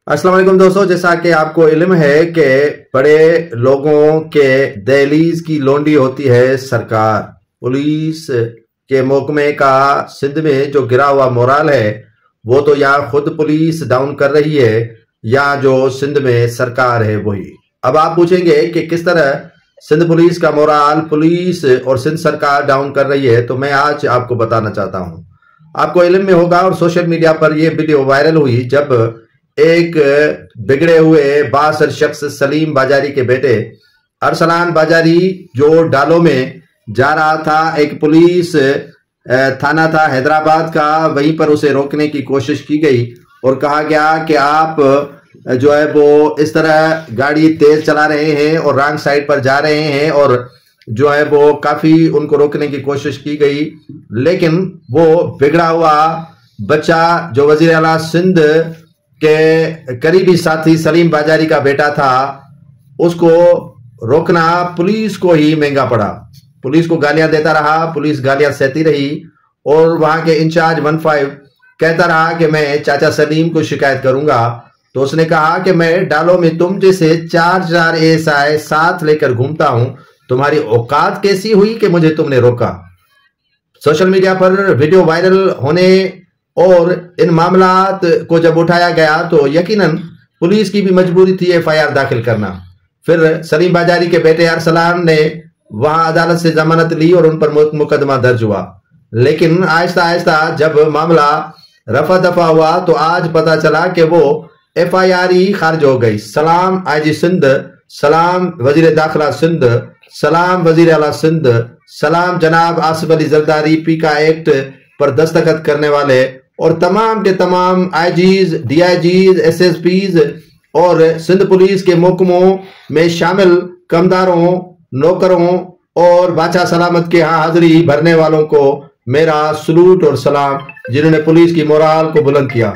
السلام علیکم دوستو، جیسا کہ آپ کو علم ہے کہ بڑے لوگوں کے دہلیز کی لونڈی ہوتی ہے سرکار۔ پولیس کے محکمے کا سندھ میں جو گرا ہوا مورال ہے وہ تو یا خود پولیس ڈاؤن کر رہی ہے یا جو سندھ میں سرکار ہے وہی۔ اب آپ پوچھیں گے کہ کس طرح سندھ پولیس کا مورال پولیس اور سندھ سرکار ڈاؤن کر رہی ہے، تو میں آج آپ کو بتانا چاہتا ہوں۔ آپ کو علم میں ہوگا اور سوشل میڈیا پر یہ ویڈیو وائرل ہوئی جب ایک بگڑے ہوئے بااثر شخص سلیم باجاری کے بیٹے ارسلان باجاری جو ڈالوں میں جا رہا تھا، ایک پولیس تھانہ تھا حیدرآباد کا، وہیں پر اسے روکنے کی کوشش کی گئی اور کہا گیا کہ آپ جو ہے وہ اس طرح گاڑی تیز چلا رہے ہیں اور رانگ سائڈ پر جا رہے ہیں، اور جو ہے وہ کافی ان کو روکنے کی کوشش کی گئی، لیکن وہ بگڑا ہوا بچہ جو وزیر اعلیٰ سندھ کے قریبی ساتھی سلیم باجاری کا بیٹا تھا، اس کو روکنا پولیس کو ہی مہنگا پڑا۔ پولیس کو گالیاں دیتا رہا، پولیس گالیاں سہتی رہی، اور وہاں کے انچارج 15 کہتا رہا کہ میں چاچا سلیم کو شکایت کروں گا۔ تو اس نے کہا کہ میں ڈالوں میں تم جیسے 4 ASI ساتھ لے کر گھومتا ہوں، تمہاری اوقات کیسی ہوئی کہ مجھے تم نے روکا؟ سوشل میڈیا پر ویڈیو وائرل ہونے اور ان معاملات کو جب اٹھایا گیا تو یقیناً پولیس کی بھی مجبوری تھی FIR داخل کرنا۔ پھر سلیم باجاری کے بیٹے ارسلان نے وہاں عدالت سے ضمانت لی اور ان پر مقدمہ درج ہوا، لیکن آہستہ آہستہ جب معاملہ رفع دفع ہوا تو آج پتا چلا کہ وہ FIR ہی خارج ہو گئی۔ سلام IG سندھ، سلام وزیر داخلہ سندھ، سلام وزیر اعلیٰ سندھ، سلام جناب آصف علی زرداری پیکا ایکٹ پر دستخط کرنے والے، اور تمام کے تمام IGs، DIGs، SSPs اور سندھ پولیس کے محکموں میں شامل کمداروں، نوکروں اور باچا سلامت کے ہاں حاضری بھرنے والوں کو میرا سلوٹ اور سلام، جنہوں نے پولیس کی مورال کو بلند کیا۔